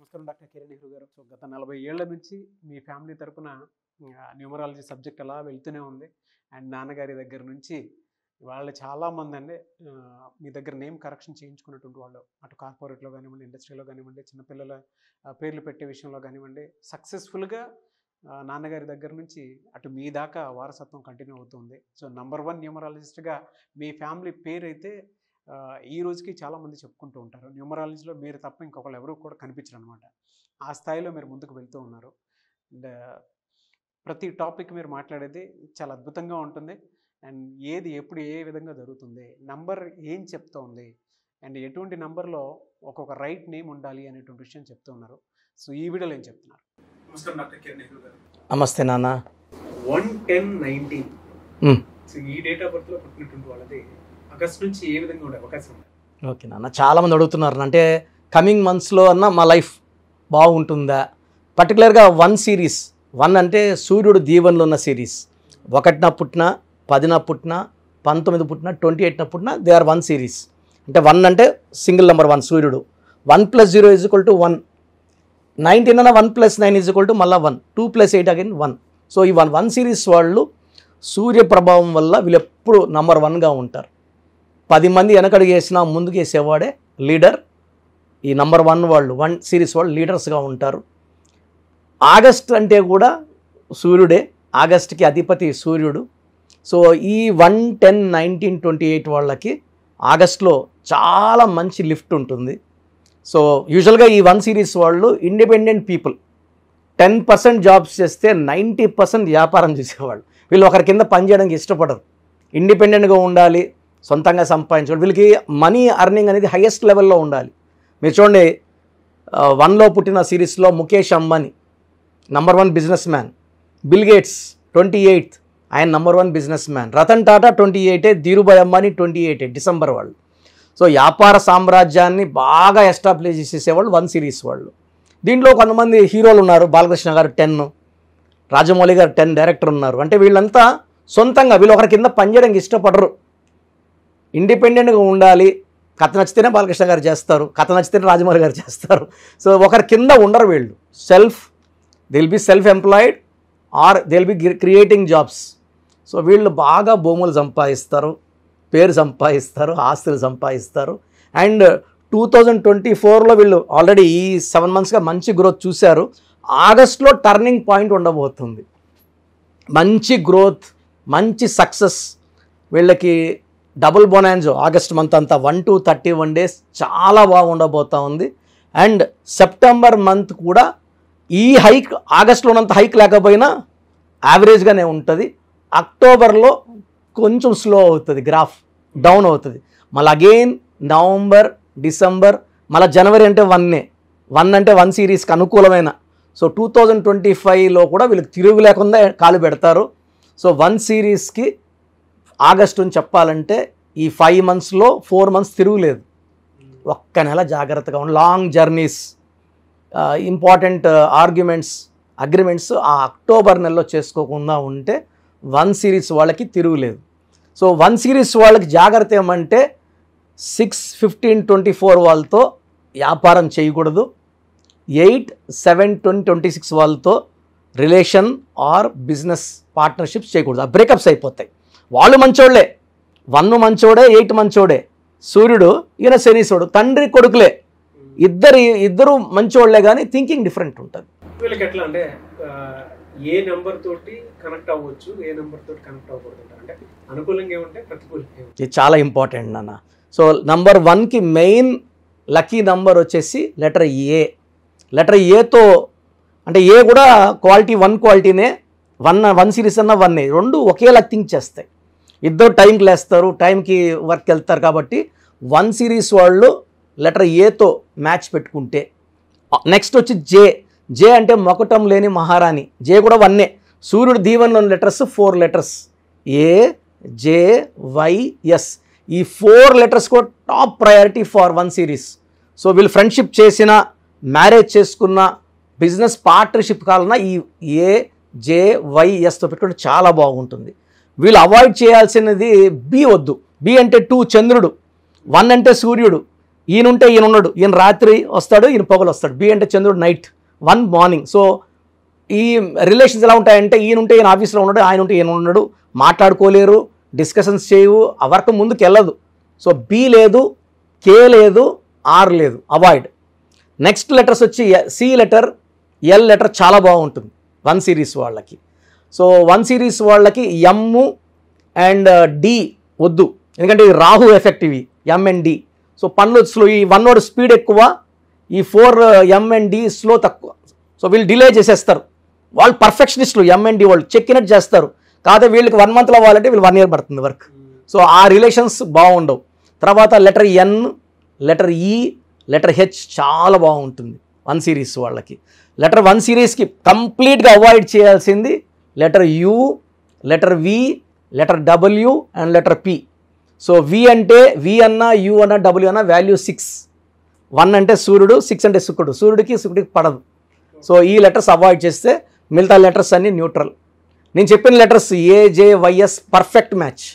నమస్కారం డాక్టర్ కిరణ్ నెహ్రూ గారు. సో గత 40 ఏళ్ల నుంచి మీ ఫ్యామిలీ తరపున న్యూమరాలజీ సబ్జెక్ట్ అలా వెళ్తూనే ఉంది. అండ్ నాన్నగారి దగ్గర నుంచి వాళ్ళు చాలామంది అండి మీ దగ్గర నేమ్ కరెక్షన్ చేయించుకున్నటువంటి వాళ్ళు, అటు కార్పొరేట్లో కానివ్వండి, ఇండస్ట్రీలో కానివ్వండి, చిన్నపిల్లల పేర్లు పెట్టే విషయంలో కానివ్వండి, సక్సెస్ఫుల్గా నాన్నగారి దగ్గర నుంచి అటు మీ దాకా వారసత్వం కంటిన్యూ అవుతుంది. సో నంబర్ 1 న్యూమరాలజిస్ట్గా మీ ఫ్యామిలీ పేరు అయితే ఈ రోజుకి చాలామంది చెప్పుకుంటూ ఉంటారు. న్యూమరాలజీలో మీరు తప్ప ఇంకొకరు ఎవరు కూడా కనిపించరు అనమాట. ఆ స్థాయిలో మీరు ముందుకు వెళ్తూ ఉన్నారు. అండ్ ప్రతి టాపిక్ మీరు మాట్లాడేది చాలా అద్భుతంగా ఉంటుంది. అండ్ ఏది ఎప్పుడు ఏ విధంగా జరుగుతుంది, నంబర్ ఏం చెప్తూ ఉంది, అండ్ ఎటువంటి నంబర్లో ఒక్కొక్క రైట్ నేమ్ ఉండాలి అనేటువంటి విషయం చెప్తూ ఉన్నారు. సో ఈ వీడియోలో ఏం చెప్తున్నారు? నమస్కారం డాక్టర్ కిరణ్ నెహ్రూ గారు. నమస్తే నాన్న. 1-10-19 సో ఈ డేట్ ఆఫ్ బర్త్లో పుట్టినటువంటి వాళ్ళది ఆగస్ట్ నుంచి ఏ విధంగా ఉండే అవకాశం ఉంది? ఓకే నాన్న, చాలామంది అడుగుతున్నారు అంటే కమింగ్ మంత్స్లో అన్న మా లైఫ్ బాగుంటుందా, పర్టికులర్గా 1 సిరీస్. 1 అంటే సూర్యుడు దీవెనలో ఉన్న సిరీస్. 1న పుట్టిన, 10న పుట్టిన, 19 పుట్టిన, 28న పుట్టిన, దే ఆర్ 1 సిరీస్. అంటే 1 అంటే సింగిల్ నెంబర్ 1 సూర్యుడు. 1 + 0 = 1. 19 అన్న 1 + 9 = మళ్ళీ 1. 2 + 8 అగైన్ 1. సో ఈ 1 సిరీస్ వాళ్ళు సూర్య ప్రభావం వల్ల వీళ్ళు ఎప్పుడు నంబర్ 1గా ఉంటారు. 10 మంది వెనకడుగు వేసినా ముందుకు వేసేవాడే లీడర్. ఈ నంబర్ 1 వాళ్ళు 1 సిరీస్ వాళ్ళు లీడర్స్గా ఉంటారు. ఆగస్ట్ అంటే కూడా సూర్యుడే, ఆగస్ట్కి అధిపతి సూర్యుడు. సో ఈ 1-10-19-28 వాళ్ళకి ఆగస్ట్లో చాలా మంచి లిఫ్ట్ ఉంటుంది. సో యూజువల్గా ఈ 1 సిరీస్ వాళ్ళు ఇండిపెండెంట్ పీపుల్. 10% జాబ్స్ చేస్తే 90% వ్యాపారం చేసేవాళ్ళు. వీళ్ళు ఒకరి కింద పనిచేయడానికి ఇష్టపడరు, ఇండిపెండెంట్గా ఉండాలి, సొంతంగా సంపాదించాలి. వీళ్ళకి మనీ అర్నింగ్ అనేది హైయెస్ట్ లెవెల్లో ఉండాలి. మీరు చూడండి, 1లో పుట్టిన సిరీస్లో Mukesh Ambani number 1 businessman. Bill Gates 28th, ఆయన number 1 businessman. Ratan Tata 28, Dhirubhai Ambani 28 December వాళ్ళు. సో వ్యాపార సామ్రాజ్యాన్ని బాగా ఎస్టాబ్లిష్ చేసేవాళ్ళు 1 సిరీస్ వాళ్ళు. దీంట్లో కొంతమంది హీరోలు ఉన్నారు. బాలకృష్ణ గారు 10, రాజమౌళి గారు 10 డైరెక్టర్ ఉన్నారు. అంటే వీళ్ళంతా సొంతంగా వీళ్ళు ఒకరి కింద పనిచేయడానికి ఇష్టపడరు, ఇండిపెండెంట్గా ఉండాలి. కథ నచ్చితేనే బాలకృష్ణ గారు చేస్తారు, కథ నచ్చితేనే రాజమౌళి గారు చేస్తారు. సో ఒకరి కింద ఉండరు వీళ్ళు. They will be self employed are they will be creating jobs. So వీళ్ళు బాగా భూములు సంపాదిస్తారు, పేరు సంపాదిస్తారు, ఆస్తులు సంపాదిస్తారు. అండ్ 2024లో వీళ్ళు ఆల్రెడీ ఈ 7 మంత్స్గా మంచి గ్రోత్ చూశారు. ఆగస్ట్లో టర్నింగ్ పాయింట్ ఉండబోతుంది. మంచి గ్రోత్, మంచి సక్సెస్. వీళ్ళకి డబుల్ బొనాన్జో ఆగస్ట్ మంత్ అంతా 1-31 days చాలా బాగా ఉండబోతూ ఉంది. అండ్ సెప్టెంబర్ మంత్ కూడా ఈ హైక్ ఆగస్ట్లోనంత హైక్ లేకపోయినా యావరేజ్గానే ఉంటుంది. అక్టోబర్లో కొంచెం స్లో అవుతుంది, గ్రాఫ్ డౌన్ అవుతుంది. మళ్ళీ అగైన్ నవంబర్, డిసెంబర్, మళ్ళీ జనవరి అంటే 1 అంటే 1 సిరీస్కి అనుకూలమైన. సో 2025లో కూడా వీళ్ళకి తిరుగు లేకుండా కాలు పెడతారు. సో 1 సిరీస్కి ఆగస్టు అని చెప్పాలంటే ఈ 5 monthsలో 4 months తిరుగులేదు. ఒక్క నెల జాగ్రత్తగా ఉండి, long journeys, important arguments, agreements ఆ అక్టోబర్ నెలలో చేసుకోకుండా ఉంటే 1 సిరీస్ వాళ్ళకి తిరుగులేదు. సో 1 సిరీస్ వాళ్ళకి జాగ్రత్త ఏమంటే 6-15-24 వాళ్ళతో వ్యాపారం చేయకూడదు. 8-7-20-26 వాళ్ళతో రిలేషన్ ఆర్ బిజినెస్ పార్ట్నర్షిప్స్ చేయకూడదు. ఆ బ్రేకప్స్ అయిపోతాయి. వాళ్ళు మంచోళ్లే, 1 మంచోడే, 8 మంచోడే. సూర్యుడు ఈయన శనీశ్వరుడు, తండ్రి కొడుకులే, ఇద్దరు మంచోళ్లే, కానీ థింకింగ్ డిఫరెంట్ ఉంటుంది. వీళ్ళకి ఎట్లా అంటే ఏ నెంబర్ తోటి కనెక్ట్ అవ్వచ్చు, ఏ నెంబర్ తోటి కనెక్ట్ అవ్వకూడదు, అంటే అనుకూలంగా ఏమంటే ప్రతికూలంగా. ఇది చాలా ఇంపార్టెంట్ నాన్న. సో నంబర్ 1కి మెయిన్ లక్కీ నంబర్ వచ్చేసి లెటర్ ఏ. లెటర్ ఏతో అంటే ఏ కూడా క్వాలిటీ 1 క్వాలిటీనే. 1 సిరీస్ అన్న 1 రెండు ఒకేలా థింక్ చేస్తాయి. ఇద్దరు టైంకి లేస్తారు, టైంకి వర్క్ వెళ్తారు. కాబట్టి 1 సిరీస్ వాళ్ళు లెటర్ ఏతో మ్యాచ్ పెట్టుకుంటే. నెక్స్ట్ వచ్చి జే అంటే మొకటం లేని మహారాణి. జే కూడా 1. సూర్యుడు దీవెనలోని లెటర్స్ 4 letters, AJYS. ఈ 4 letters కూడా top priority for 1 series. So వీళ్ళు ఫ్రెండ్షిప్ చేసిన, మ్యారేజ్ చేసుకున్న, బిజినెస్ పార్ట్నర్షిప్ కావాలన్నా ఈ AJYSతో పెట్టుకుంటే చాలా బాగుంటుంది. వీళ్ళు అవాయిడ్ చేయాల్సినది బి వద్దు. బి అంటే 2 చంద్రుడు, 1 అంటే సూర్యుడు. ఈయనుంటే ఈయన ఉన్నాడు, ఈయన రాత్రి వస్తాడు, ఈయన పొగలు వస్తాడు. బి అంటే చంద్రుడు నైట్, 1 మార్నింగ్. సో ఈ రిలేషన్స్ ఎలా ఉంటాయంటే ఈయనుంటే ఈయన ఆఫీస్లో ఉన్నాడు, ఆయన ఉంటే ఈయన ఉన్నాడు, మాట్లాడుకోలేరు, డిస్కషన్స్ చేయవు, ఆ వర్క్ ముందుకు వెళ్ళదు. సో బి లేదు, కే లేదు, ఆర్ లేదు, అవాయిడ్. నెక్స్ట్ లెటర్స్ వచ్చి సి లెటర్, ఎల్ లెటర్ చాలా బాగుంటుంది 1 సిరీస్ వాళ్ళకి. సో 1 సిరీస్ వాళ్ళకి ఎమ్ అండ్ డి వద్దు, ఎందుకంటే ఇది రాహు ఎఫెక్ట్ ఇవి, ఎమ్ అండ్ డి. సో పనులు స్లో, ఈ 1 వర్డ్ స్పీడ్ ఎక్కువ, ఈ 4 ఎమ్ అండ్ డి స్లో తక్కువ. సో వీళ్ళు డిలే చేసేస్తారు. వాళ్ళు పర్ఫెక్షనిస్టులు, ఎమ్ అండ్ డి వాళ్ళు చెక్కినట్టు చేస్తారు. కాకపోతే వీళ్ళకి 1 మంత్లో అవ్వాలంటే వీళ్ళు 1 ఇయర్ పడుతుంది వర్క్. సో ఆ రిలేషన్స్ బాగుండవు. తర్వాత లెటర్ ఎన్, లెటర్ ఈ, లెటర్ హెచ్ చాలా బాగుంటుంది 1 సిరీస్ వాళ్ళకి. లెటర్ 1 సిరీస్కి కంప్లీట్గా అవాయిడ్ చేయాల్సింది letter U, letter V, letter W and letter P. So V అంటే వి అన్నా, యు అన్నా, డబ్ల్యూ అన్నా వాల్యూ 6. 1 అంటే సూర్యుడు, 6 అంటే శుక్రుడు. శుక్రుడికి పడదు. సో ఈ లెటర్స్ అవాయిడ్ చేస్తే మిగతా లెటర్స్ అన్నీ న్యూట్రల్. నేను చెప్పిన letters A J Y S perfect match.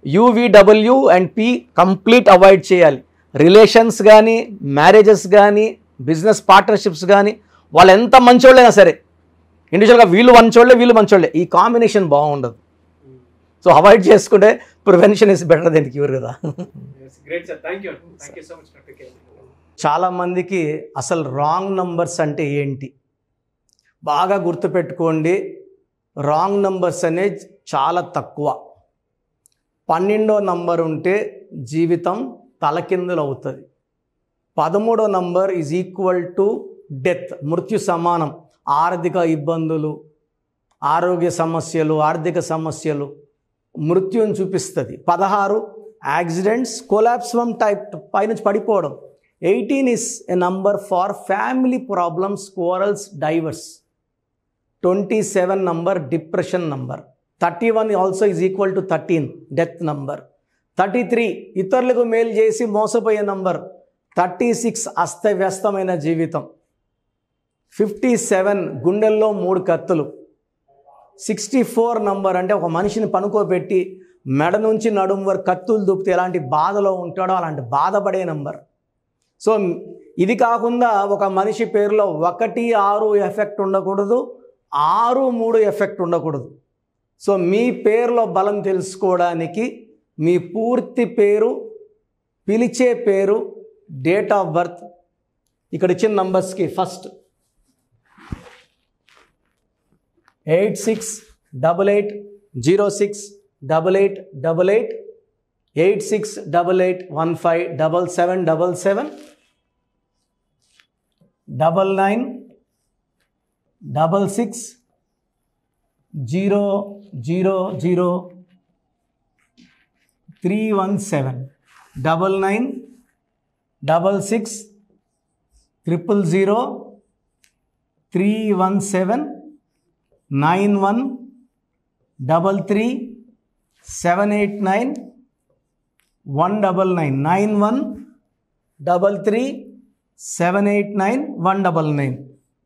U V W and P complete avoid చేయాలి. రిలేషన్స్ కానీ, మ్యారేజెస్ కానీ, బిజినెస్ పార్ట్నర్షిప్స్ కానీ, వాళ్ళు ఎంత మంచోళ్ళైనా సరే, ఇండివిజువల్గా వీళ్ళు మంచోళ్ళే, వీళ్ళు మంచోళ్ళే, ఈ కాంబినేషన్ బాగుండదు. సో అవాయిడ్ చేసుకుంటే prevention is better than cure కదా. చాలామందికి అసలు రాంగ్ నంబర్స్ అంటే ఏంటి బాగా గుర్తుపెట్టుకోండి. రాంగ్ నంబర్స్ అనేది చాలా తక్కువ. 12వ నంబర్ ఉంటే జీవితం తలకిందులు అవుతుంది. 13వ number is equal to death, మృత్యు సమానం. ఆర్థిక ఇబ్బందులు, ఆరోగ్య సమస్యలు, ఆర్థిక సమస్యలు, మృత్యుని చూపిస్తుంది. 16 యాక్సిడెంట్స్, కొలాప్స్ ఫ్రమ్ టైప్ పైనుంచి పడిపోవడం. 18 is a number for family problems, quarrels, divorce. 27 number depression number. 31 also is equal to 13 death number. 33 ఇతరులకు మేలు చేసి మోసపోయే నంబర్. 36 అస్తవ్యస్తమైన జీవితం. 57 గుండెల్లో 3 కత్తులు. 64 నంబర్ అంటే ఒక మనిషిని పనుకోబెట్టి మెడ నుంచి నడుము వరకు కత్తులు దూపితే ఎలాంటి బాధలో ఉంటాడో అలాంటి బాధపడే నంబర్. సో ఇది కాకుండా ఒక మనిషి పేరులో 1, 6 ఎఫెక్ట్ ఉండకూడదు, 6, 3 ఎఫెక్ట్ ఉండకూడదు. సో మీ పేరులో బలం తెలుసుకోవడానికి మీ పూర్తి పేరు, పిలిచే పేరు, డేట్ ఆఫ్ బర్త్, ఇక్కడ ఇచ్చిన నంబర్స్కి ఫస్ట్ 8688068888, 8688157777, 9966000317, 9966000317, 9133789199, 9133789199.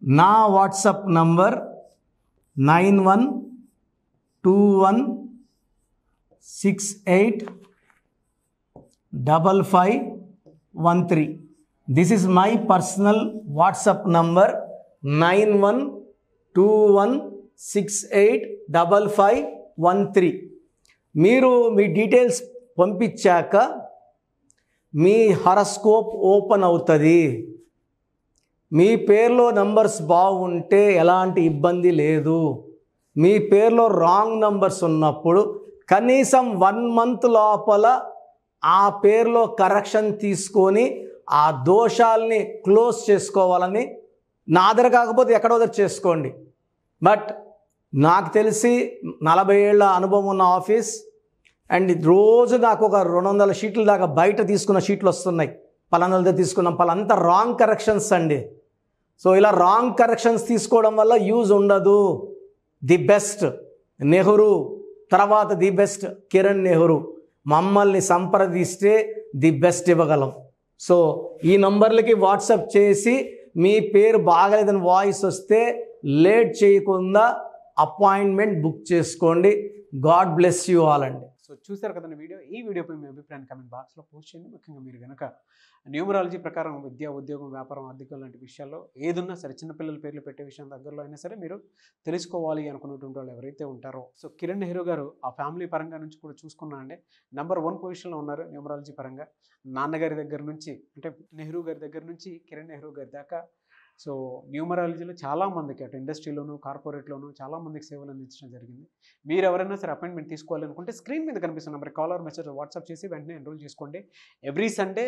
నా WhatsApp number 9121685513. This is my personal WhatsApp number 9121685513. మీరు మీ డీటెయిల్స్ పంపించాక మీ హారోస్కోప్ ఓపెన్ అవుతుంది. మీ పేరులో నంబర్స్ బాగుంటే ఎలాంటి ఇబ్బంది లేదు. మీ పేరులో రాంగ్ నంబర్స్ ఉన్నప్పుడు కనీసం 1 మంత్ లోపల ఆ పేరులో కరెక్షన్ తీసుకొని ఆ దోషాలని క్లోజ్ చేసుకోవాలని, నా దగ్గర కాకపోతే ఎక్కడో దగ్గర చేసుకోండి. బట్ నాకు తెలిసి 40 ఏళ్ళ అనుభవం ఉన్న ఆఫీస్ అండ్ రోజు నాకు ఒక 200 షీట్ల దాకా బయట తీసుకున్న షీట్లు వస్తున్నాయి. పలానాల దగ్గర తీసుకున్నాం, పలానంతా రాంగ్ కరెక్షన్స్ అండి. సో ఇలా రాంగ్ కరెక్షన్స్ తీసుకోవడం వల్ల యూజ్ ఉండదు. ది బెస్ట్ నెహ్రూ, తర్వాత ది బెస్ట్ కిరణ్ నెహ్రూ, మమ్మల్ని సంప్రదిస్తే ది బెస్ట్ ఇవ్వగలం. సో ఈ నంబర్లకి వాట్సాప్ చేసి మీ పేరు బాగలేదని వాయిస్ వస్తే లేట్ చేయకుండా అపాయింట్మెంట్ బుక్ చేసుకోండి. గాడ్ బ్లెస్ యూ ఆల్ అండి. సో చూసారు కదండి ఈ వీడియోపై మీ అభిప్రాయాన్ని కామెంట్ బాక్స్లో పోస్ట్ చేయండి. ముఖ్యంగా మీరు కనుక న్యూమరాలజీ ప్రకారం విద్య, ఉద్యోగం, వ్యాపారం, ఆర్థికం లాంటి విషయాల్లో ఏదున్నా సరే, చిన్నపిల్లల పేర్లు పెట్టే విషయం దగ్గరలో అయినా సరే మీరు తెలుసుకోవాలి అనుకున్నటువంటి వాళ్ళు ఎవరైతే ఉంటారో, సో కిరణ్ నెహ్రూ గారు ఆ ఫ్యామిలీ పరంగా నుంచి కూడా చూసుకున్నా అండి నంబర్ 1 పొజిషన్లో ఉన్నారు న్యూమరాలజీ పరంగా. నాన్నగారి దగ్గర నుంచి అంటే నెహ్రూ గారి దగ్గర నుంచి కిరణ్ నెహ్రూ గారి దాకా సో న్యూమరాలజీలో చాలామందికి అటు ఇండస్ట్రీలోను, కార్పొరేట్లోను చాలామందికి సేవలు అందించడం జరిగింది. మీరు ఎవరైనా సరే అపాయింట్మెంట్ తీసుకోవాలనుకుంటే స్క్రీన్ మీద కనిపిస్తున్న నెంబర్ కాలర్ మెసేజ్ వాట్సాప్ చేసి వెంటనే ఎన్రోల్ చేసుకోండి. ఎవ్రీ సండే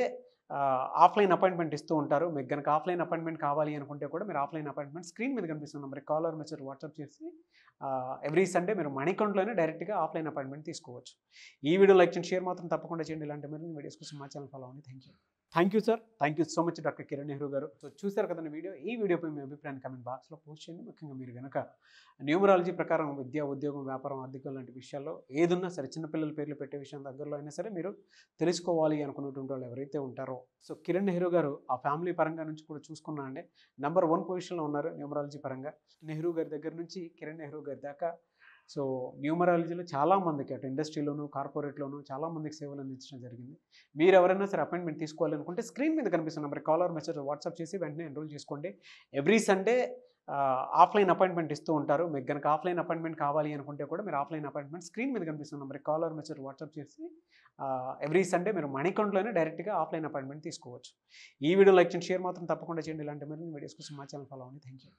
ఆఫ్లైన్ అపాయింట్మెంట్ ఇస్తూ ఉంటారు. మీకు కనుక ఆఫ్లైన్ అపాయింట్మెంట్ కావాలి అనుకుంటే కూడా మీరు ఆఫ్లైన్ అపాయింట్మెంట్ స్క్రీన్ మీద కనిపిస్తున్న నెంబర్ కాలర్ మెసేజ్ వాట్సాప్ చేసి ఎవ్రీ సండే మీరు మణికంఠలోనే డైరెక్ట్గా ఆఫ్లైన్ అపాయింట్మెంట్ తీసుకోవచ్చు. ఈ వీడియో లైక్ చేయండి, షేర్ మాత్రం తప్పకుండా చేయండి. ఇలాంటి మరిన్ని వీడియోస్ కోసం మా ఛానల్ ఫాలో అవ్వండి. Thank you sir. Thank you so much doctor Kiran Nehru గారు. సో చూసారు కదండి ఈ వీడియోపై మీ అభిప్రాయాన్ని కామెంట్ బాక్స్లో పోస్ట్ చేయండి. ముఖ్యంగా మీరు కనుక న్యూమరాలజీ ప్రకారం విద్య, ఉద్యోగం, వ్యాపారం, ఆర్థికం లాంటి విషయాల్లో ఏదున్నా సరే, చిన్నపిల్లల పేర్లు పెట్టే విషయం దగ్గరలో అయినా సరే మీరు తెలుసుకోవాలి అనుకున్నటువంటి వాళ్ళు ఎవరైతే ఉంటారో, సో కిరణ్ నెహ్రూ గారు ఆ ఫ్యామిలీ పరంగా నుంచి కూడా చూసుకున్నా అండి నంబర్ 1 పొజిషన్లో ఉన్నారు న్యూమరాలజీ పరంగా. నెహ్రూ గారి దగ్గర నుంచి కిరణ్ నెహ్రూ గారి దాకా సో న్యూమరాలజీలో చాలామందికి అటు ఇండస్ట్రీలోను, కార్పొరేట్లోను చాలామందికి సేవలు అందించడం జరిగింది. మీరు ఎవరైనా సరే అపాయింట్మెంట్ తీసుకోవాలనుకుంటే స్క్రీన్ మీద కనిపిస్తున్న నెంబర్ కాలర్ మెసేజ్ వాట్సాప్ చేసి వెంటనే ఎన్రోల్ చేసుకోండి. ఎవ్రీ సండే ఆఫ్లైన్ అపాయింట్మెంట్ ఇస్తూ ఉంటారు. మీకు కనుక ఆఫ్లైన్ అపాయింట్మెంట్ కావాలి అనుకుంటే కూడా మీరు ఆఫ్లైన్ అపాయింట్మెంట్ స్క్రీన్ మీద కనిపిస్తున్న నెంబర్ కాలర్ మెసేజ్ వాట్సాప్ చేసి ఎవ్రీ సండే మీరు మణికంఠలోనే డైరెక్ట్గా ఆఫ్లైన్ అపాయింట్మెంట్ తీసుకోవచ్చు. ఈ వీడియో లైక్ చేయండి, షేర్ మాత్రం తప్పకుండా చేయండి. ఇలాంటి మరిన్ని వీడియోస్ కోసం మా ఛానల్ ఫాలో అవ్వండి. Thank you.